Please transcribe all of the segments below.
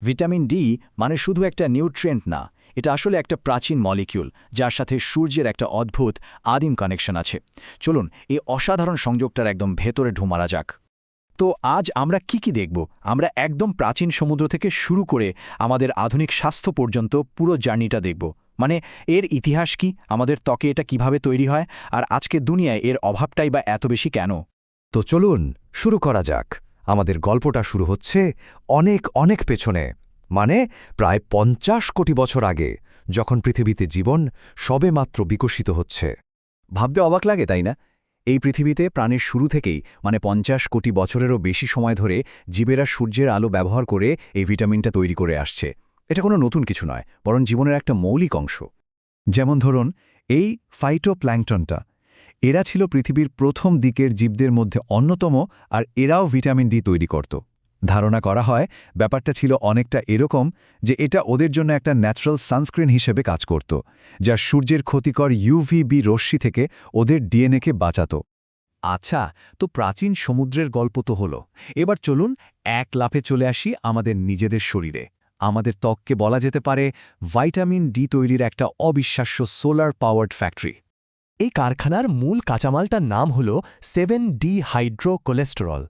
Vitamin D মানে শুধু একটা নিউট্রিয়েন্ট না, এটা আসলে একটা প্রাচীন মলিকিউল যার সাথে সূর্যের একটা অদ্ভুত আদিম কানেকশন আছে। চলুন এই অসাধারণ সংযোগটার একদম ভেতরে ঢুমারা যাক। তো আজ আমরা কি দেখব? আমরা একদম প্রাচীন সমুদ্র থেকে শুরু করে আমাদের আধুনিক স্বাস্থ্য পর্যন্ত পুরো জার্নিটা দেখব। মানে এর ইতিহাস কি, আমাদের ত্বকে এটা কিভাবে তৈরি হয়, আর আজকের দুনিয়ায় এর অভাবটাই বা এত বেশি কেন। তো চলুন শুরু করা যাক। আমাদের গল্পটা শুরু হচ্ছে অনেক অনেক পেছনে, মানে প্রায় ৫০ কোটি বছর আগে, যখন পৃথিবীতে জীবন সবেমাত্র বিকশিত হচ্ছে। ভাবতে অবাক লাগে, তাই না? এই পৃথিবীতে প্রাণের শুরু থেকেই, মানে ৫০ কোটি বছরেরও বেশি সময় ধরে জীবেরা সূর্যের আলো ব্যবহার করে এই ভিটামিনটা তৈরি করে আসছে। এটা কোনো নতুন কিছু নয়, বরং জীবনের একটা মৌলিক অংশ। যেমন ধরুন এই ফাইটোপ্ল্যাঙ্কটনটা, এরা ছিল পৃথিবীর প্রথম দিকের জীবদের মধ্যে অন্যতম, আর এরাও ভিটামিন ডি তৈরি করত। ধারণা করা হয় ব্যাপারটা ছিল অনেকটা এরকম যে এটা ওদের জন্য একটা ন্যাচারাল সানস্ক্রিন হিসেবে কাজ করত, যা সূর্যের ক্ষতিকর ইউভিবি রশ্মি থেকে ওদের ডিএনএকে বাঁচাত। আচ্ছা, তো প্রাচীন সমুদ্রের গল্প তো হলো, এবার চলুন এক লাফে চলে আসি আমাদের নিজেদের শরীরে। আমাদের ত্বককে বলা যেতে পারে ভাইটামিন ডি তৈরির একটা অবিশ্বাস্য সোলার পাওয়ার্ড ফ্যাক্টরি। এই কারখানার মূল কাঁচামালটার নাম হল 7D হাইড্রোকোলেস্টেরল।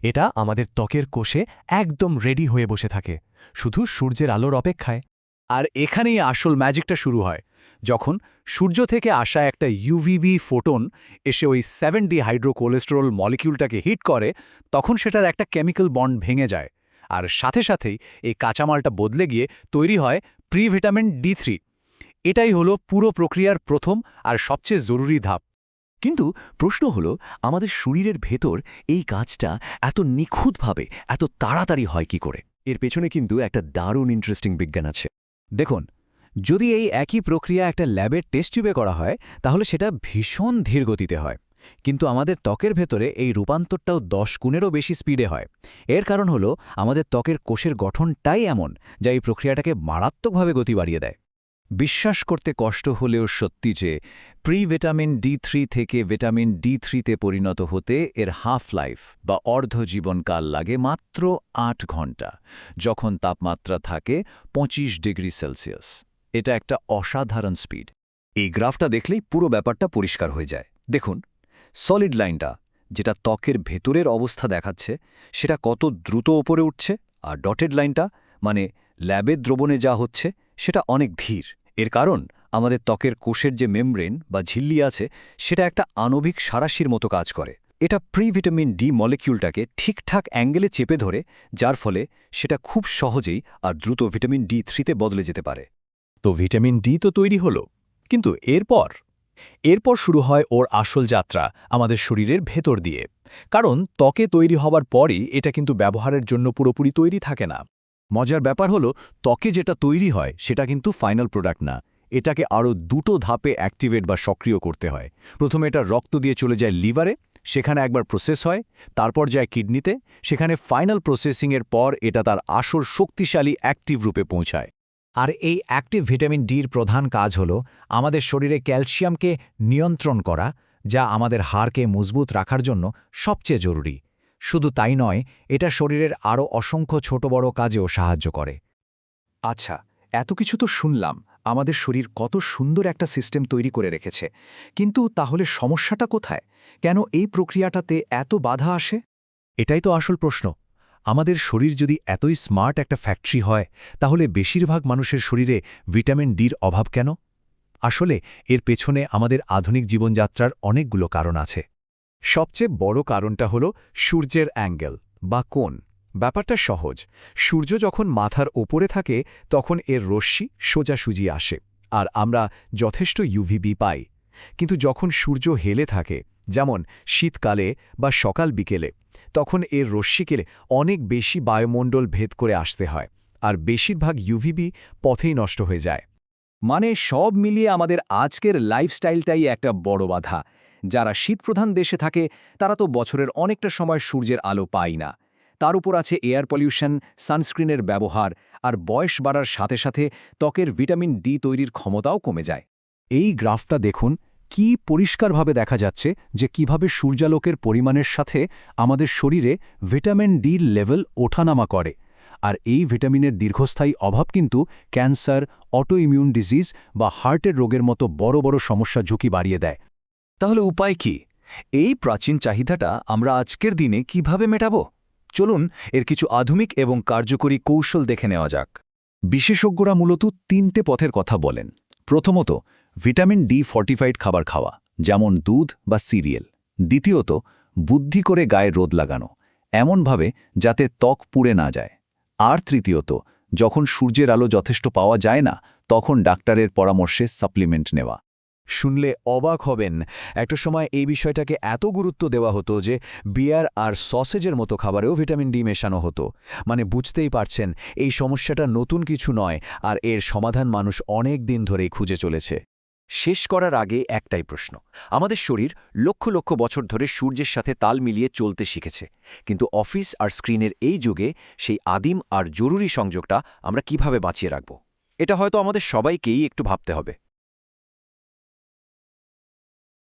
এটা আমাদের ত্বকের কোষে একদম রেডি হয়ে বসে থাকে, শুধু সূর্যের আলোর অপেক্ষায়। আর এখানেই আসল ম্যাজিকটা শুরু হয়, যখন সূর্য থেকে আসা একটা ইউভিবি ফোটন এসে ওই 7D হাইড্রোকোলেস্টেরল মলিকিউলটাকে হিট করে, তখন সেটার একটা কেমিক্যাল বন্ড ভেঙে যায়, আর সাথে সাথেই এই কাঁচামালটা বদলে গিয়ে তৈরি হয় প্রিভিটামিন ডি3। এটাই হলো পুরো প্রক্রিয়ার প্রথম আর সবচেয়ে জরুরি ধাপ। কিন্তু প্রশ্ন হলো, আমাদের শরীরের ভেতর এই কাজটা এত নিখুঁতভাবে এত তাড়াতাড়ি হয় কি করে? এর পেছনে কিন্তু একটা দারুণ ইন্টারেস্টিং বিজ্ঞান আছে। দেখুন, যদি এই একই প্রক্রিয়া একটা ল্যাবের টেস্ট টিউবে করা হয়, তাহলে সেটা ভীষণ ধীর গতিতে হয়। কিন্তু আমাদের ত্বকের ভেতরে এই রূপান্তরটাও 10 গুণেরও বেশি স্পিডে হয়। এর কারণ হলো আমাদের ত্বকের কোষের গঠনটাই এমন, যা এই প্রক্রিয়াটাকে মারাত্মকভাবে গতি বাড়িয়ে দেয়। বিশ্বাস করতে কষ্ট হলেও সত্যি যে ভিটামিন ডি3 থেকে ভিটামিন ডি3তে পরিণত হতে এর হাফ লাইফ বা অর্ধ জীবনকাল লাগে মাত্র ৮ ঘন্টা, যখন তাপমাত্রা থাকে ২৫ ডিগ্রি সেলসিয়াস। এটা একটা অসাধারণ স্পিড। এই গ্রাফটা দেখলেই পুরো ব্যাপারটা পরিষ্কার হয়ে যায়। দেখুন, সলিড লাইনটা যেটা ত্বকের ভেতরের অবস্থা দেখাচ্ছে, সেটা কত দ্রুত ওপরে উঠছে, আর ডটেড লাইনটা মানে ল্যাবের দ্রবণে যা হচ্ছে সেটা অনেক ধীর। এর কারণ আমাদের ত্বকের কোষের যে মেমব্রেন বা ঝিল্লি আছে, সেটা একটা আণবিক সাঁড়াশির মতো কাজ করে। এটা ভিটামিন ডি মলিকিউলটাকে ঠিকঠাক অ্যাঙ্গেলে চেপে ধরে, যার ফলে সেটা খুব সহজেই আর দ্রুত ভিটামিন ডি3তে বদলে যেতে পারে। তো ভিটামিন ডি তো তৈরি হলো, কিন্তু এরপর শুরু হয় ওর আসল যাত্রা আমাদের শরীরের ভেতর দিয়ে। কারণ ত্বকে তৈরি হবার পরই এটা কিন্তু ব্যবহারের জন্য পুরোপুরি তৈরি থাকে না। মজার ব্যাপার হলো, ত্বকে যেটা তৈরি হয় সেটা কিন্তু ফাইনাল প্রোডাক্ট না। এটাকে আরও দুটো ধাপে অ্যাক্টিভেট বা সক্রিয় করতে হয়। প্রথমে এটা রক্ত দিয়ে চলে যায় লিভারে, সেখানে একবার প্রসেস হয়, তারপর যায় কিডনিতে, সেখানে ফাইনাল প্রসেসিংয়ের পর এটা তার আসল শক্তিশালী অ্যাক্টিভ রূপে পৌঁছায়। আর এই অ্যাক্টিভ ভিটামিন ডির প্রধান কাজ হল আমাদের শরীরে ক্যালসিয়ামকে নিয়ন্ত্রণ করা, যা আমাদের হাড়কে মজবুত রাখার জন্য সবচেয়ে জরুরি। শুধু তাই নয়, এটা শরীরের আরও অসংখ্য ছোট বড় কাজেও সাহায্য করে। আচ্ছা, এত কিছু তো শুনলাম, আমাদের শরীর কত সুন্দর একটা সিস্টেম তৈরি করে রেখেছে, কিন্তু তাহলে সমস্যাটা কোথায়? কেন এই প্রক্রিয়াটাতে এত বাধা আসে? এটাই তো আসল প্রশ্ন। আমাদের শরীর যদি এতই স্মার্ট একটা ফ্যাক্টরি হয়, তাহলে বেশিরভাগ মানুষের শরীরে ভিটামিন ডির অভাব কেন? আসলে এর পেছনে আমাদের আধুনিক জীবনযাত্রার অনেকগুলো কারণ আছে। সবচেয়ে বড় কারণটা হলো সূর্যের অ্যাঙ্গেল বা কোণ। ব্যাপারটা সহজ, সূর্য যখন মাথার ওপরে থাকে তখন এর রশ্মি সোজাসুজি আসে, আর আমরা যথেষ্ট ইউভিবি পাই। কিন্তু যখন সূর্য হেলে থাকে, যেমন শীতকালে বা সকাল বিকেলে, তখন এর রশ্মিকে অনেক বেশি বায়ুমণ্ডল ভেদ করে আসতে হয়, আর বেশিরভাগ ইউভিবি পথেই নষ্ট হয়ে যায়। মানে সব মিলিয়ে আমাদের আজকের লাইফস্টাইলটাই একটা বড় বাধা। যারা শীতপ্রধান দেশে থাকে তারা তো বছরের অনেকটা সময় সূর্যের আলো পায় না। তার উপর আছে এয়ার পলিউশন, সানস্ক্রিনের ব্যবহার, আর বয়স বাড়ার সাথে সাথে ত্বকের ভিটামিন ডি তৈরির ক্ষমতাও কমে যায়। এই গ্রাফটা দেখুন, কি পরিষ্কারভাবে দেখা যাচ্ছে যে কিভাবে সূর্যালোকের পরিমাণের সাথে আমাদের শরীরে ভিটামিন ডির লেভেল ওঠানামা করে। আর এই ভিটামিনের দীর্ঘস্থায়ী অভাব কিন্তু ক্যান্সার, অটো ইমিউন ডিজিজ বা হার্টের রোগের মতো বড় বড় সমস্যা ঝুঁকি বাড়িয়ে দেয়। তাহলে উপায় কি? এই প্রাচীন চাহিদাটা আমরা আজকের দিনে কিভাবে মেটাবো? চলুন এর কিছু আধুনিক এবং কার্যকরী কৌশল দেখে নেওয়া যাক। বিশেষজ্ঞরা মূলত 3টে পথের কথা বলেন। প্রথমত, ভিটামিন ডি ফর্টিফাইড খাবার খাওয়া, যেমন দুধ বা সিরিয়াল। দ্বিতীয়ত, বুদ্ধি করে গায়ে রোদ লাগানো, এমনভাবে যাতে ত্বক পুড়ে না যায়। আর তৃতীয়ত, যখন সূর্যের আলো যথেষ্ট পাওয়া যায় না, তখন ডাক্তারের পরামর্শে সাপ্লিমেন্ট নেওয়া। শুনলে অবাক হবেন, একটা সময় এই বিষয়টাকে এত গুরুত্ব দেওয়া হতো যে বিয়ার আর সসেজের মতো খাবারেও ভিটামিন ডি মেশানো হতো। মানে বুঝতেই পারছেন, এই সমস্যাটা নতুন কিছু নয়, আর এর সমাধান মানুষ অনেক দিন ধরেই খুঁজে চলেছে। শেষ করার আগে একটাই প্রশ্ন। আমাদের শরীর লক্ষ লক্ষ বছর ধরে সূর্যের সাথে তাল মিলিয়ে চলতে শিখেছে, কিন্তু অফিস আর স্ক্রিনের এই যুগে সেই আদিম আর জরুরি সংযোগটা আমরা কিভাবে বাঁচিয়ে রাখব? এটা হয়তো আমাদের সবাইকেই একটু ভাবতে হবে।